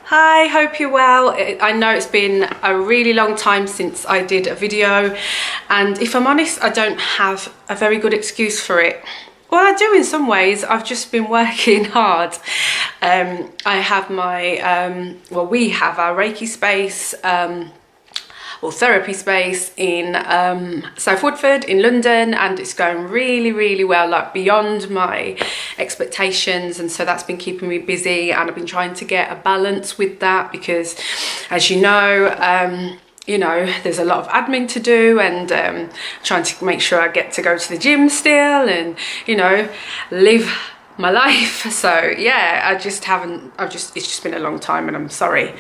Hi, hope you're well. I know it's been a really long time since I did a video, and if I'm honest, I don't have a very good excuse for it. Well, I do in some ways. I've just been working hard. I have my, we have our Reiki space, or therapy space in South Woodford in London, and it's going really well, like beyond my expectations, and so that's been keeping me busy, and I've been trying to get a balance with that because, as you know, there's a lot of admin to do, and trying to make sure I get to go to the gym still and live my life. So yeah, it's just been a long time, and I'm sorry,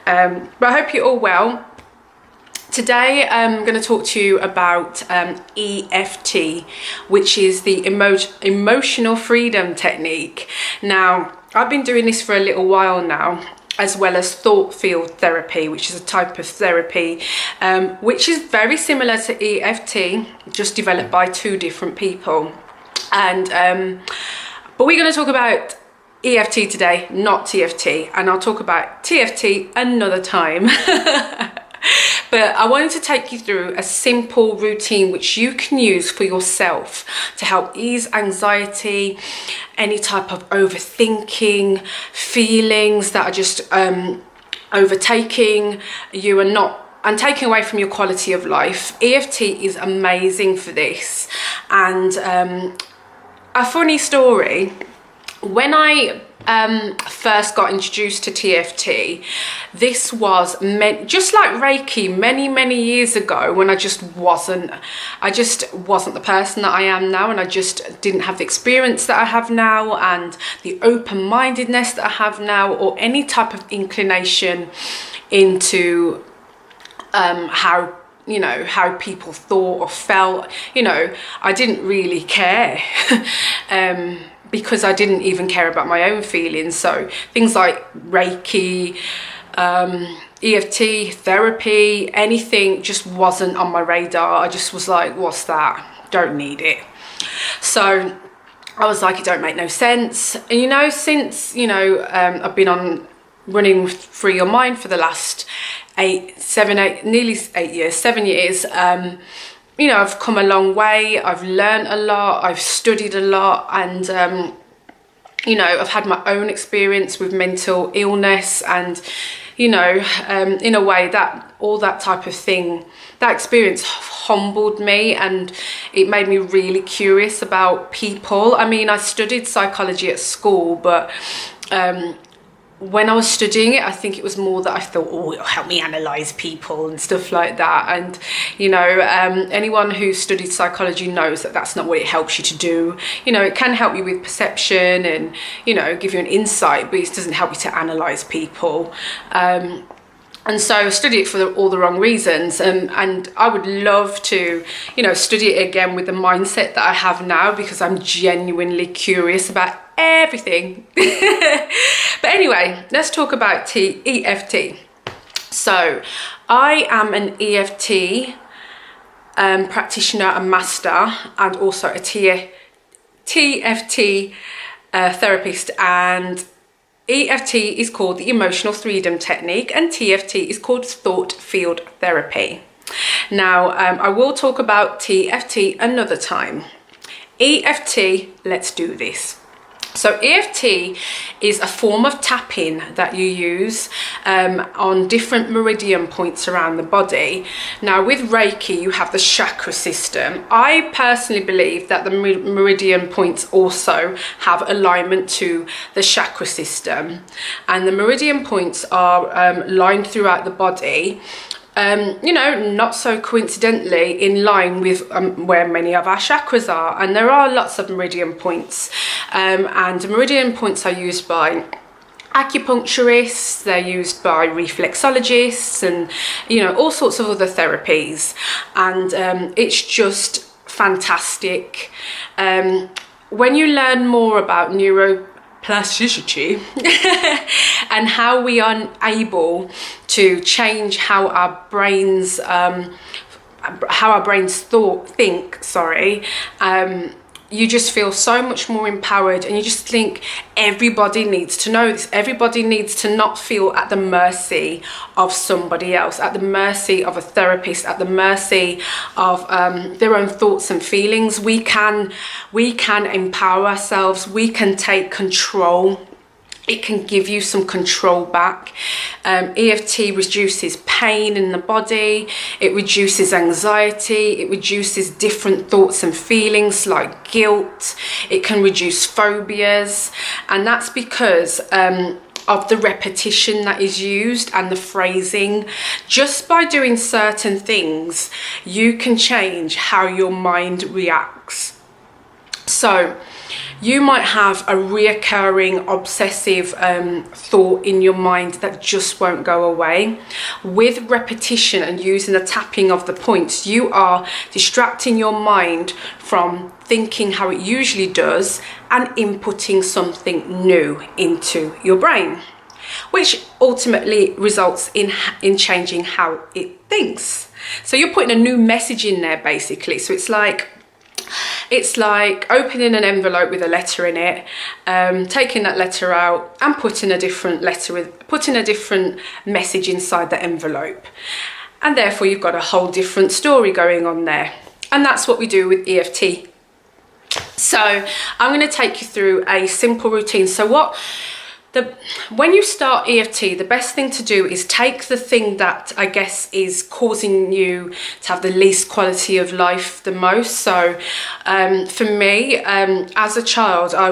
but I hope you're all well. Today I'm going to talk to you about EFT, which is the emotional freedom technique. Now, I've been doing this for a little while now, as well as thought field therapy, which is a type of therapy which is very similar to EFT, just developed by two different people. And but we're going to talk about EFT today, not TFT, and I'll talk about TFT another time. But I wanted to take you through a simple routine which you can use for yourself to help ease anxiety, any type of overthinking, feelings that are just overtaking you and taking away from your quality of life. EFT is amazing for this. And a funny story, when I first got introduced to TFT, this was just like Reiki many years ago, when I just wasn't the person that I am now, and I just didn't have the experience that I have now, and the open-mindedness that I have now, or any type of inclination into how people thought or felt. I didn't really care. Because I didn't even care about my own feelings. So things like Reiki, EFT, therapy, anything just wasn't on my radar. I just was like, what's that? Don't need it. So I was like, it don't make no sense. And since I've been on running Free Your Mind for the last 7 years. I've come a long way. I've learned a lot. I've studied a lot, and I've had my own experience with mental illness, and in a way that all that type of thing, that experience humbled me, and it made me really curious about people. I mean, I studied psychology at school, but when I was studying it, I think it was more that I thought, it'll help me analyze people and stuff like that. And anyone who studied psychology knows that that's not what it helps you to do. It can help you with perception and give you an insight, but it doesn't help you to analyze people. And so I studied it for all the wrong reasons, and I would love to study it again with the mindset that I have now, because I'm genuinely curious about everything. But anyway, let's talk about EFT. So I am an EFT practitioner and master, and also a TFT therapist, and EFT is called the emotional freedom technique, and TFT is called thought field therapy. Now, I will talk about TFT another time. EFT, let's do this. So EFT is a form of tapping that you use on different meridian points around the body. Now, with Reiki, you have the chakra system. I personally believe that the meridian points also have alignment to the chakra system. And the meridian points are lined throughout the body, not so coincidentally in line with where many of our chakras are. And there are lots of meridian points, and meridian points are used by acupuncturists, they're used by reflexologists, and all sorts of other therapies. And it's just fantastic. When you learn more about neuroplasticity and how we are able to change how our brains think, you just feel so much more empowered, and you just think everybody needs to know this. Everybody needs to not feel at the mercy of somebody else, at the mercy of a therapist, at the mercy of their own thoughts and feelings. We can empower ourselves. We can take control. It can give you some control back. EFT reduces pain in the body. It reduces anxiety. It reduces different thoughts and feelings like guilt. It can reduce phobias. And that's because of the repetition that is used and the phrasing. Just by doing certain things, you can change how your mind reacts. So you might have a reoccurring obsessive thought in your mind that just won't go away. With repetition and using the tapping of the points, you are distracting your mind from thinking how it usually does and inputting something new into your brain, which ultimately results in changing how it thinks. So you're putting a new message in there, basically. So it's like opening an envelope with a letter in it, taking that letter out and putting a different message inside the envelope, and therefore you've got a whole different story going on there. And that's what we do with EFT. So I'm going to take you through a simple routine. So when you start EFT, the best thing to do is take the thing that I guess is causing you to have the least quality of life the most. So for me, as a child, I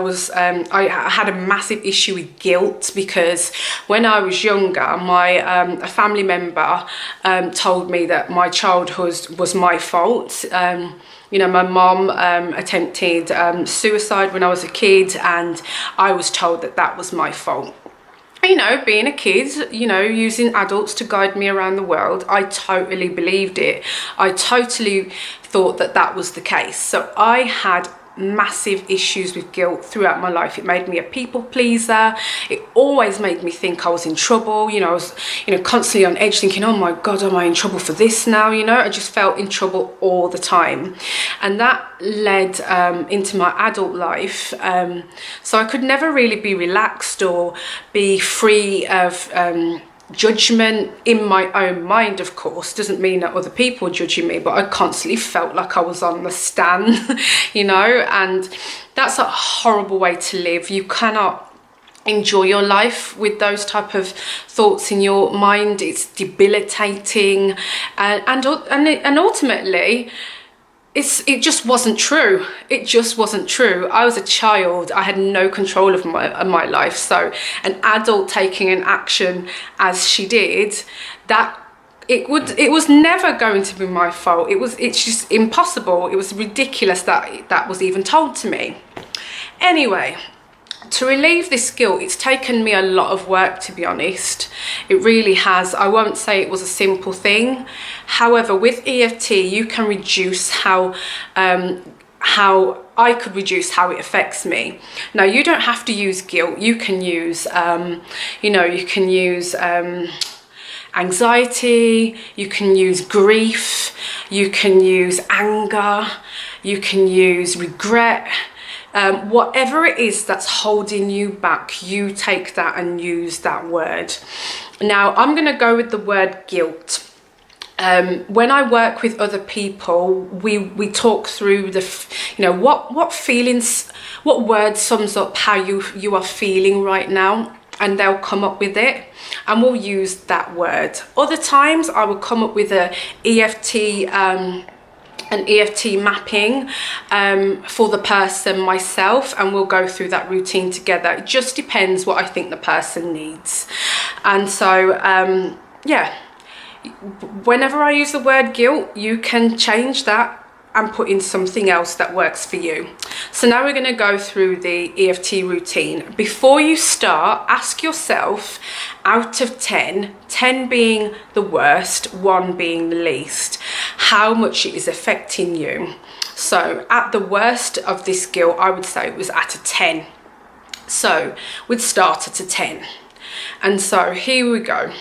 had a massive issue with guilt, because when I was younger, a family member told me that my childhood was my fault. You know, my mom attempted suicide when I was a kid, and I was told that that was my fault. You know, being a kid, you know, using adults to guide me around the world, I totally believed it. I totally thought that that was the case. So I had massive issues with guilt throughout my life. It made me a people pleaser. It always made me think I was in trouble. You know, I was, you know, constantly on edge thinking, oh my God, am I in trouble for this now? You know, I just felt in trouble all the time. And that led into my adult life. So I could never really be relaxed or be free of judgment in my own mind. Of course, doesn't mean that other people judging me, but I constantly felt like I was on the stand, you know, and that's a horrible way to live. You cannot enjoy your life with those type of thoughts in your mind. It's debilitating, and ultimately it just wasn't true. It just wasn't true. I was a child. I had no control of my life. So an adult taking an action as she did, that it was never going to be my fault. It's just impossible. It was ridiculous that was even told to me. Anyway, to relieve this guilt, it's taken me a lot of work, to be honest. It really has. I won't say it was a simple thing. However, with EFT, you can reduce how I could reduce how it affects me. Now, you don't have to use guilt. You can use, you can use anxiety. You can use grief. You can use anger. You can use regret. Whatever it is that's holding you back, you take that and use that word. Now, I'm going to go with the word guilt. When I work with other people, we talk through what feelings, what word sums up how you are feeling right now, and they'll come up with it, and we'll use that word. Other times, I will come up with an EFT mapping for the person myself, and we'll go through that routine together. It just depends what I think the person needs. And so whenever I use the word guilt, you can change that and put in something else that works for you. So now we're going to go through the EFT routine. Before you start, ask yourself, out of 10, 10 being the worst, 1 being the least, how much it is affecting you. So at the worst of this guilt, I would say it was at a 10. So we'd start at a 10. And so here we go.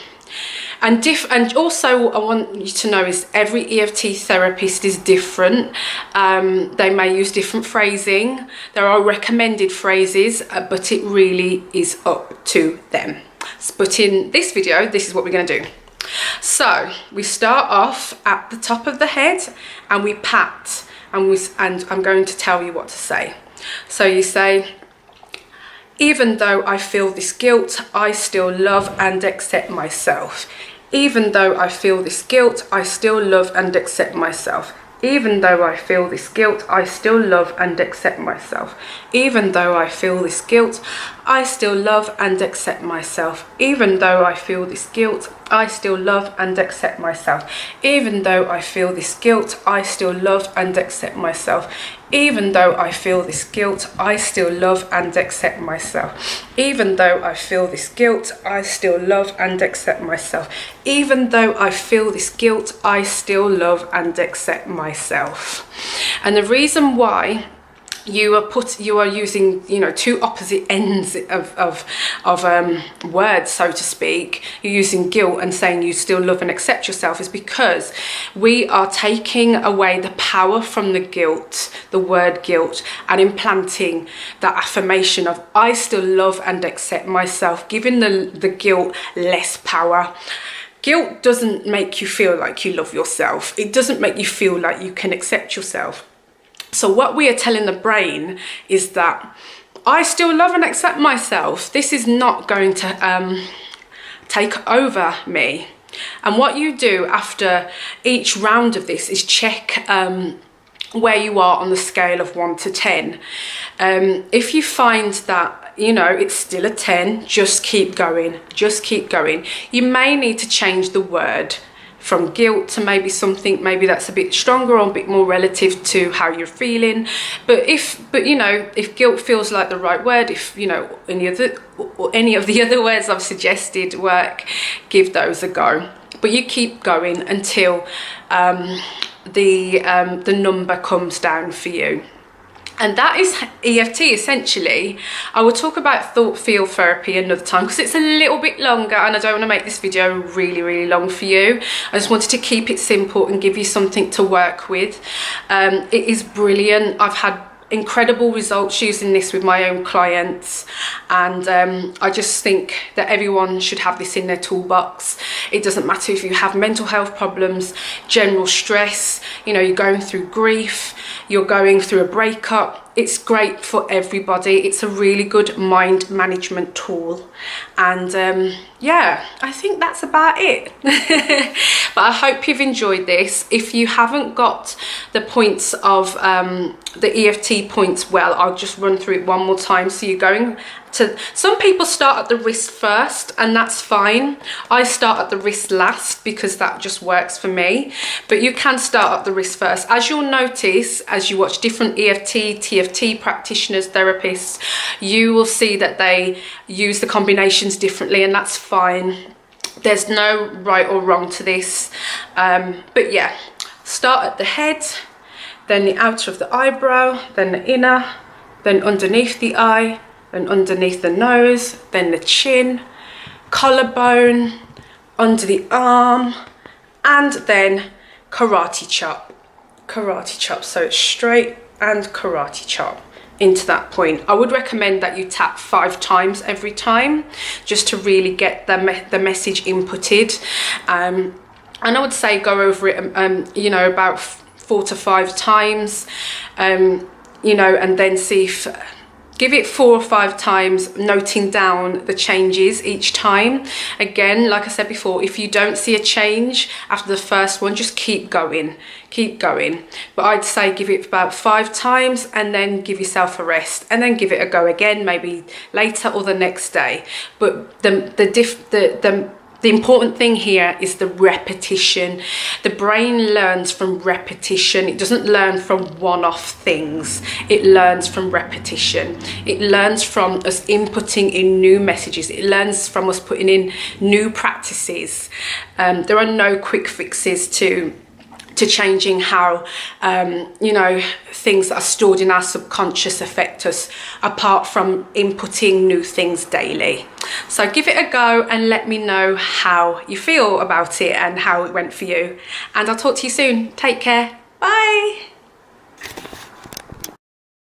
And also I want you to know is every EFT therapist is different. They may use different phrasing. There are recommended phrases, but it really is up to them. But in this video, this is what we're going to do. So we start off at the top of the head and we pat, and I'm going to tell you what to say. So you say, even though I feel this guilt, I still love and accept myself. Even though I feel this guilt, I still love and accept myself. Even though I feel this guilt, I still love and accept myself. Even though I feel this guilt, I still love and accept myself. Even though I feel this guilt, I still love and accept myself. Even though I feel this guilt, I still love and accept myself. Even though I feel this guilt, I still love and accept myself. Even though I feel this guilt, I still love and accept myself. Even though I feel this guilt, I still love and accept myself. And the reason why you are using, you know, two opposite ends of words, so to speak. You're using guilt and saying you still love and accept yourself is because we are taking away the power from the guilt, the word guilt, and implanting that affirmation of I still love and accept myself, giving the guilt less power. Guilt doesn't make you feel like you love yourself. It doesn't make you feel like you can accept yourself. So what we are telling the brain is that I still love and accept myself. This is not going to take over me. And what you do after each round of this is check where you are on the scale of 1 to 10. If you find that, you know, it's still a 10, just keep going, just keep going. You may need to change the word from guilt to maybe something that's a bit stronger or a bit more relative to how you're feeling. But you know, if guilt feels like the right word, if you know any of the other words I've suggested work, give those a go. But you keep going until the number comes down for you. And that is EFT essentially. I will talk about thought field therapy another time because it's a little bit longer and I don't want to make this video really long for you. I just wanted to keep it simple and give you something to work with. It is brilliant. I've had incredible results using this with my own clients, and I just think that everyone should have this in their toolbox. It doesn't matter if you have mental health problems, general stress, you know, you're going through grief, you're going through a breakup. It's great for everybody. It's a really good mind management tool. And yeah, I think that's about it. But I hope you've enjoyed this. If you haven't got the points of the EFT points well, I'll just run through it one more time. So you're going to, some people start at the wrist first, and that's fine. I start at the wrist last because that just works for me. But you can start at the wrist first. As you'll notice, as you watch different EFT, TFT practitioners, therapists, you will see that they use the combinations differently, and that's fine. There's no right or wrong to this. But yeah, start at the head, then the outer of the eyebrow, then the inner, then underneath the eye, then underneath the nose, then the chin, collarbone, under the arm, and then karate chop. Karate chop, so it's straight and karate chop into that point. I would recommend that you tap 5 times every time just to really get the message inputted. And I would say go over it, you know, about 4 to 5 times, you know, and then see if, give it 4 or 5 times, noting down the changes each time. Again, like I said before, if you don't see a change after the first one, just keep going, keep going. But I'd say give it about 5 times and then give yourself a rest and then give it a go again, maybe later or the next day. But the important thing here is the repetition. The brain learns from repetition. It doesn't learn from one-off things. It learns from repetition. It learns from us inputting in new messages. It learns from us putting in new practices. There are no quick fixes to to changing how, you know, things that are stored in our subconscious affect us, apart from inputting new things daily. So give it a go and let me know how you feel about it and how it went for you. And I'll talk to you soon. Take care. Bye.